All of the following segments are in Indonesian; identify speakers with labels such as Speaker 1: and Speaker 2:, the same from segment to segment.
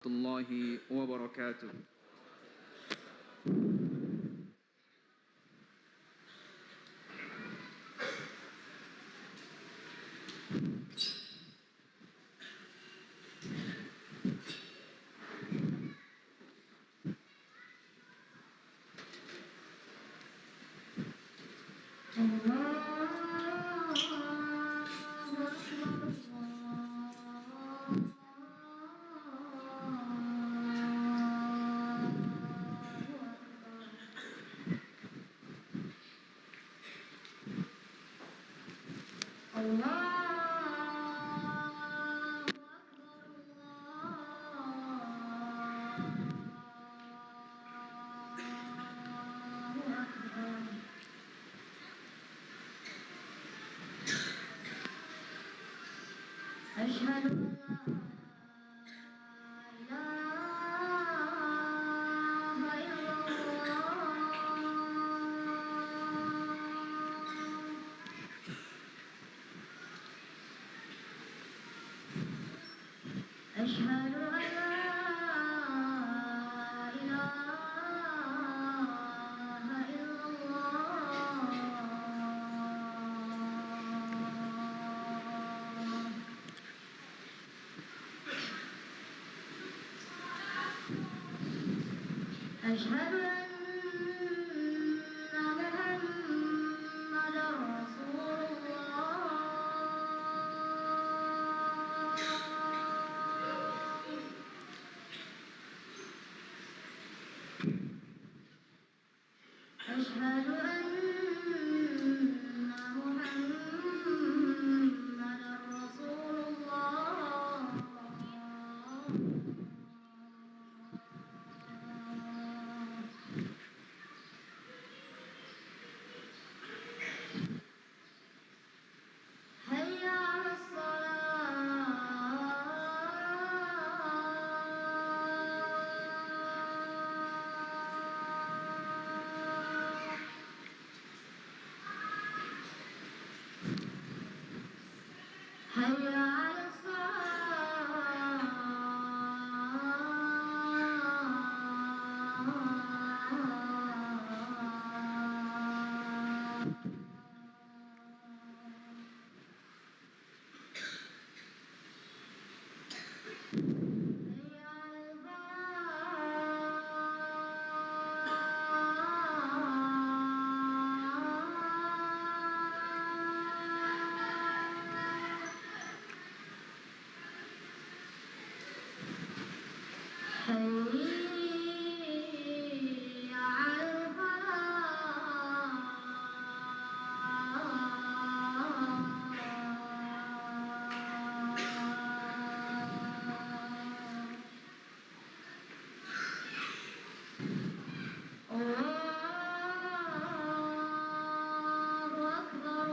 Speaker 1: الله وبركاته.
Speaker 2: أشهد أن لا إله إلا الله. أشهد أن لا إله إلا الله. أشهد أن محمدًا رسول الله. أشهد أن محمدًا رسول الله. حي على الصلاة. حي على هي على الفلاح. حي على الفلاح. الله أكبر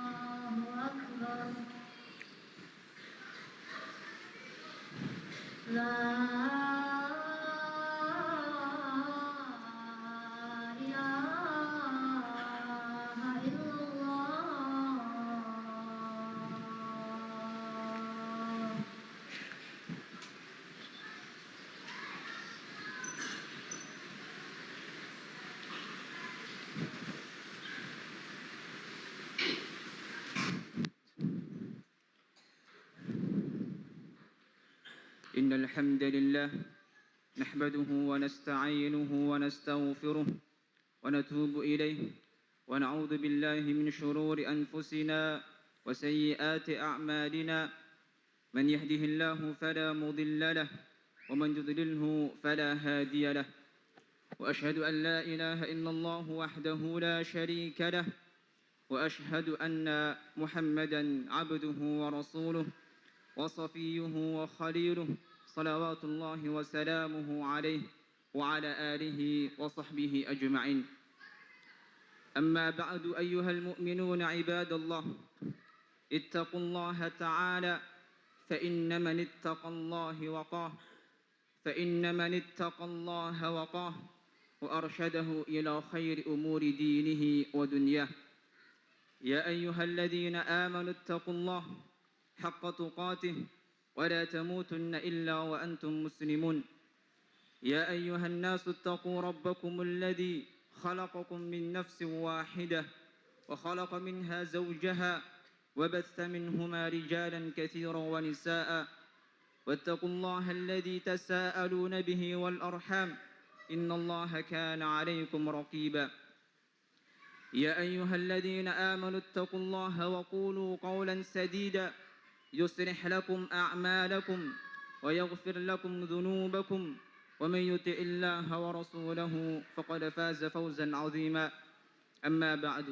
Speaker 2: الله أكبر. لا إله إلا الله.
Speaker 1: إن الحمد لله نحمده ونستعينه ونستغفره ونتوب إليه ونعوذ بالله من شرور أنفسنا وسيئات أعمالنا. من يهده الله فلا مضل له ومن يضلله فلا هادي له. وأشهد أن لا إله إلا الله وحده لا شريك له، وأشهد أن محمدًا عبده ورسوله وصفيه وخليله، صلوات الله وسلامه عليه وعلى آله وصحبه أجمعين. أما بعد، أيها المؤمنون عباد الله، اتقوا الله تعالى، فإن من اتقى الله وقاه وأرشده إلى خير أمور دينه ودنياه. يا أيها الذين آمنوا اتقوا الله حق تقاته ولا تموتن إلا وأنتم مسلمون. يا أيها الناس اتقوا ربكم الذي خلقكم من نفس واحدة وخلق منها زوجها وبث منهما رجالا كثيرا ونساء واتقوا الله الذي تساءلون به والأرحام إن الله كان عليكم رقيبا. يا أيها الذين آمنوا اتقوا الله وقولوا قولا سديدا يصلح لكم أعمالكم ويغفر لكم ذنوبكم ومن يطع الله ورسوله فقد فاز فوزا عظيما. أما بعد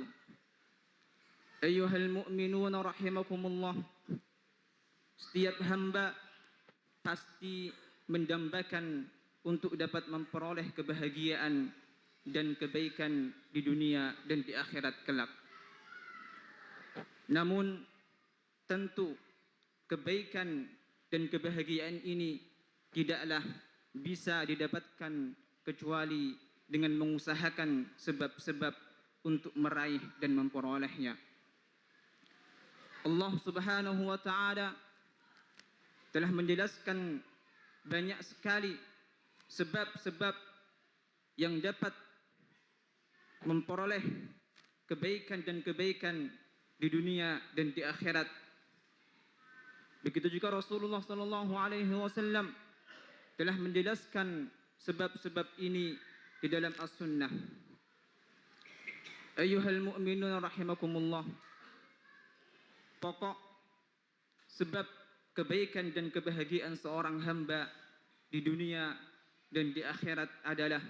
Speaker 1: أيها المؤمنون رحمكم الله. Setiap hamba pasti mendambakan untuk dapat memperoleh kebahagiaan dan kebaikan di dunia dan di akhirat kelak. Namun tentu kebaikan dan kebahagiaan ini tidaklah bisa didapatkan kecuali dengan mengusahakan sebab-sebab untuk meraih dan memperolehnya. Allah Subhanahu wa taala telah menjelaskan banyak sekali sebab-sebab yang dapat memperoleh kebaikan dan kebaikan di dunia dan di akhirat. Begitu juga Rasulullah sallallahu alaihi wasallam telah menjelaskan sebab-sebab ini di dalam As-Sunnah. Ayyuhal mu'minun rahimakumullah. Pokok sebab kebaikan dan kebahagiaan seorang hamba di dunia dan di akhirat adalah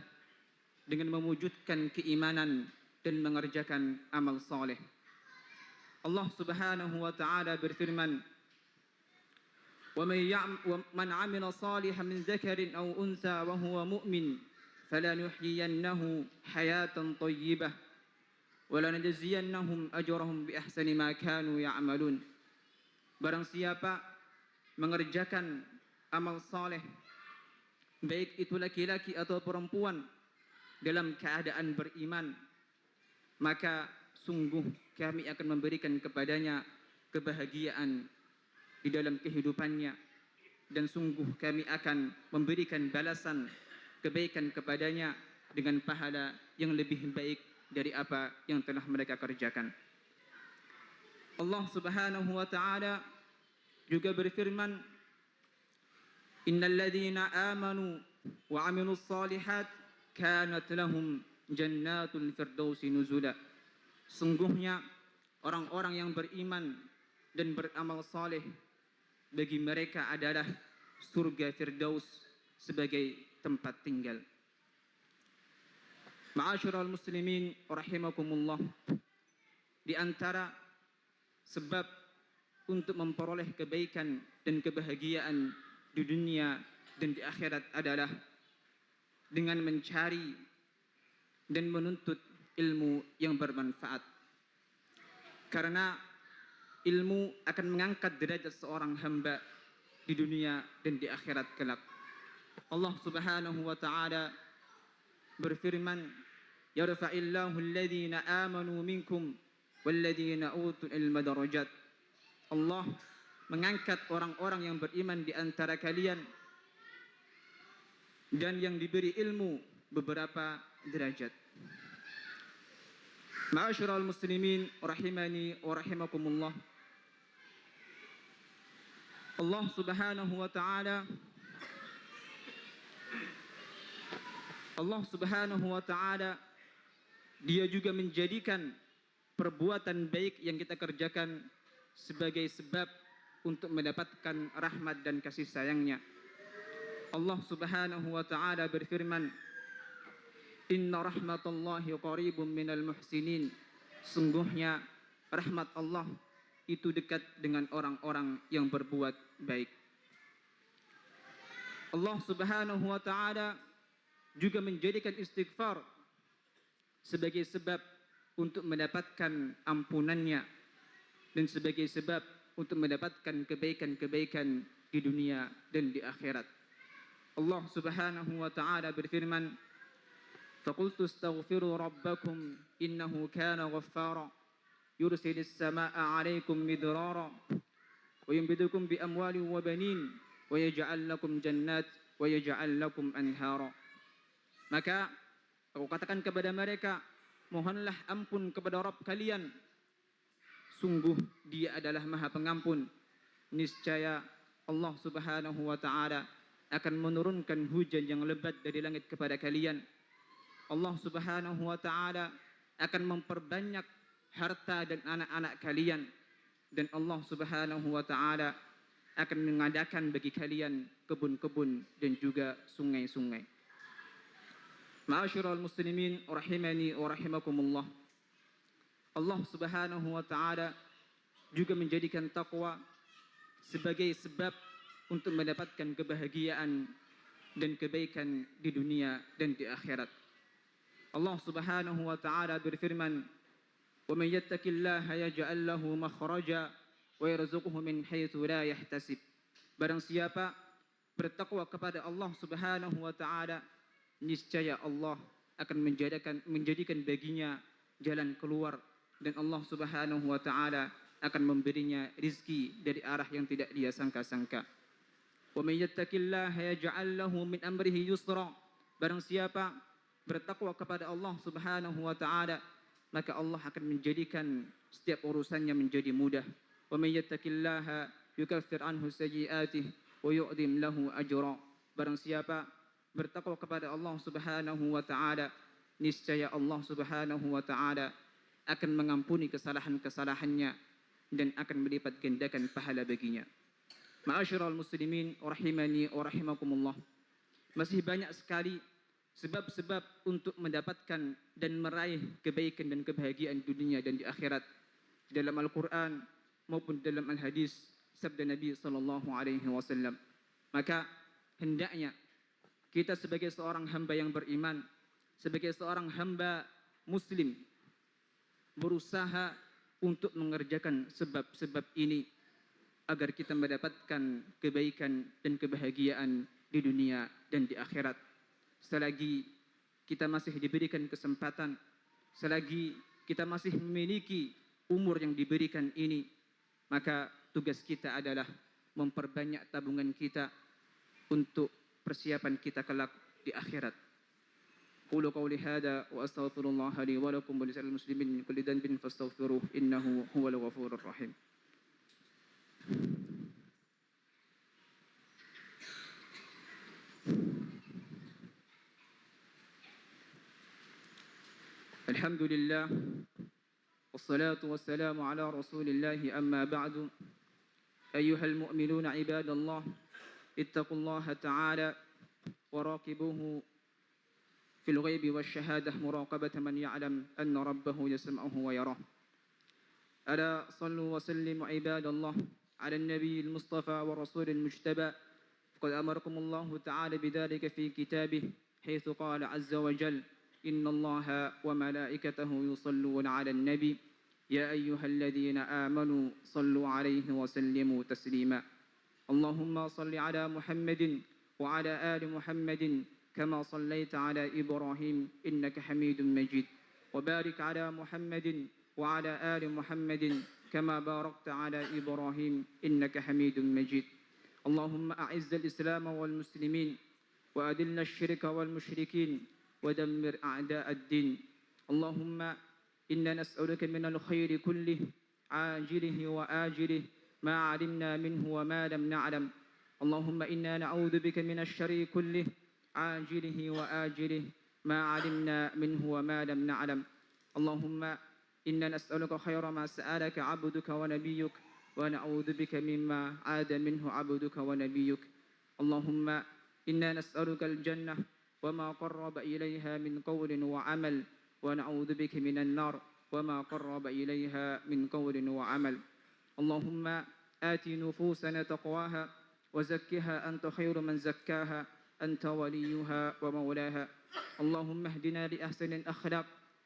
Speaker 1: dengan mewujudkan keimanan dan mengerjakan amal saleh. Allah Subhanahu wa taala berfirman, وَمَنْ عَمِلَ صَالِحًا مِنْ ذَكَرٍ أَوْ أُنْثَى وَهُوَ مُؤْمِنٌ فَلَنُحْيِيَنَّهُ حَيَاةً طَيِّبَةً وَلَنَجْزِيَنَّهُمْ أَجْرَهُمْ بِأَحْسَنِ مَا كَانُوا يَعْمَلُونَ. Barang siapa mengerjakan amal saleh, baik itu laki-laki atau perempuan, dalam keadaan beriman, maka sungguh kami akan memberikan kepadanya kebahagiaan di dalam kehidupannya, dan sungguh kami akan memberikan balasan kebaikan kepadanya dengan pahala yang lebih baik dari apa yang telah mereka kerjakan. Allah Subhanahu wa taala juga berfirman, Innal ladzina amanu wa 'amilus shalihat kanat lahum jannatul firdausi nuzula. Sungguhnya orang-orang yang beriman dan beramal saleh, bagi mereka adalah surga Firdaus sebagai tempat tinggal. Ma'asyiral muslimin rahimakumullah. Di antara sebab untuk memperoleh kebaikan dan kebahagiaan di dunia dan di akhirat adalah dengan mencari dan menuntut ilmu yang bermanfaat. Karena ilmu akan mengangkat derajat seorang hamba di dunia dan di akhirat kelak. Allah Subhanahu wa taala berfirman, Yarfa'illahu alladhina amanu minkum walladhina utul ilma darajat. Allah mengangkat orang-orang yang beriman di antara kalian dan yang diberi ilmu beberapa derajat. Ma'asyiral muslimin rahimani wa rahimakumullah. Allah Subhanahu wa taala Dia juga menjadikan perbuatan baik yang kita kerjakan sebagai sebab untuk mendapatkan rahmat dan kasih sayangnya. Allah Subhanahu wa taala berfirman, Inna rahmatallahi qaribun minal muhsinin. Sungguhnya rahmat Allah itu dekat dengan orang-orang yang berbuat baik. Allah Subhanahu wa taala juga menjadikan istighfar sebagai sebab untuk mendapatkan ampunannya dan sebagai sebab untuk mendapatkan kebaikan-kebaikan di dunia dan di akhirat. Allah Subhanahu wa taala berfirman, فَقُلْتُ اسْتَغْفِرُوا رَبَّكُمْ إِنَّهُ كَانَ غَفَّارًا يُرْسِلِ السَّمَاءَ عَلَيْكُمْ مِدْرَارًا ويمددكم بأموال وبنين ويجعل لكم جنات ويجعل لكم أنهارا. Maka aku katakan kepada mereka, mohonlah ampun kepada Rabb kalian. Sungguh Dia adalah Maha Pengampun. Niscaya Allah Subhanahu wa taala akan menurunkan hujan yang lebat dari langit kepada kalian. Allah Subhanahu wa taala akan memperbanyak harta dan anak-anak kalian, dan Allah Subhanahu wa taala akan mengadakan bagi kalian kebun-kebun dan juga sungai-sungai. Ma'asyiral muslimin rahimani wa rahimakumullah. Allah Subhanahu wa taala juga menjadikan takwa sebagai sebab untuk mendapatkan kebahagiaan dan kebaikan di dunia dan di akhirat. Allah Subhanahu wa taala berfirman, "Wa may yattaqillaha yaj'al lahu makhraja wa yarzuqhu min haitsu la yahtasib." Barang siapa bertakwa kepada Allah Subhanahu wa taala, niscaya Allah akan menjadikan baginya jalan keluar, dan Allah Subhanahu wa taala akan memberinya rizki dari arah yang tidak dia sangka-sangka. Wa may yattaqillaha yaj'al lahu min amrihi yusra. Barang siapa bertakwa kepada Allah Subhanahu wa taala, maka Allah akan menjadikan setiap urusannya menjadi mudah. Wa may yattaqillaha yukaffir anhu sayyi'atihi wa yu'dhim lahu ajra. Barang siapa bertakwa kepada Allah Subhanahu wa taala, niscaya Allah Subhanahu wa taala akan mengampuni kesalahan-kesalahannya dan akan melipat gandakan pahala baginya. Ma'asyiral muslimin rahimani wa rahimakumullah. Masih banyak sekali sebab-sebab untuk mendapatkan dan meraih kebaikan dan kebahagiaan dunia dan di akhirat, dalam Al-Quran maupun dalam Al-Hadis sabda Nabi sallallahu alaihi wasallam. Maka hendaknya kita sebagai seorang hamba yang beriman, sebagai seorang hamba muslim, berusaha untuk mengerjakan sebab-sebab ini agar kita mendapatkan kebaikan dan kebahagiaan di dunia dan di akhirat. Selagi kita masih diberikan kesempatan, selagi kita masih memiliki umur yang diberikan ini, maka tugas kita adalah memperbanyak tabungan kita untuk persiapan kita kelak di akhirat. Qulu qawli hadza wa astaghfirullah li wa lakum wa lisa'il muslimin min kulli dhanbin fastaghfiruh innahu huwal ghafurur rahim. Alhamdulillah wassalatu wassalamu ala Rasulillah, amma ba'du. Ayyuhal mu'minuna ibadallah, ittaqullaha ta'ala wa raqibuhu في الغيب والشهادة مراقبة من يعلم أن ربه يسمعه ويراه. ألا صلوا وسلموا عباد الله على النبي المصطفى والرسول المجتبى، فقد أمركم الله تعالى بذلك في كتابه، حيث قال عز وجل: إن الله وملائكته يصلون على النبي يا أيها الذين آمنوا صلوا عليه وسلموا تسليما. اللهم صل على محمد وعلى آل محمد كما صليت على إبراهيم إنك حميد مجيد، وبارك على محمد وعلى آل محمد كما باركت على إبراهيم إنك حميد مجيد. اللهم أعز الإسلام والمسلمين وأذل الشرك والمشركين ودمر أعداء الدين. اللهم إنا نسألك من الخير كله عاجله وآجله ما علمنا منه وما لم نعلم. اللهم إنا نعوذ بك من الشر كله عاجله وآجله ما علمنا منه وما لم نعلم. اللهم إنا نسألك خير ما سألك عبدك ونبيك ونعوذ بك مما عاد منه عبدك ونبيك. اللهم إنا نسألك الجنة وما قرب إليها من قول وعمل ونعوذ بك من النار وما قرب إليها من قول وعمل. اللهم آت نفوسنا تقواها وزكها أنت خير من زكاها أنت وليها ومولاها. اللهم اهدنا لأحسن الأخلاق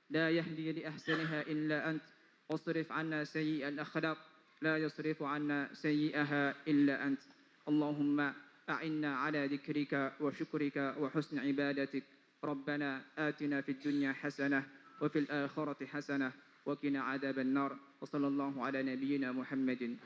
Speaker 1: لا يهدي لأحسنها إلا أنت، واصرف عنا سيئ الأخلاق لا يصرف عنا سيئها إلا أنت. اللهم أعنا على ذكرك وشكرك وحسن عبادتك. ربنا آتنا في الدنيا حسنة وفي الآخرة حسنة وقنا عذاب النار. وصلى الله على نبينا محمد.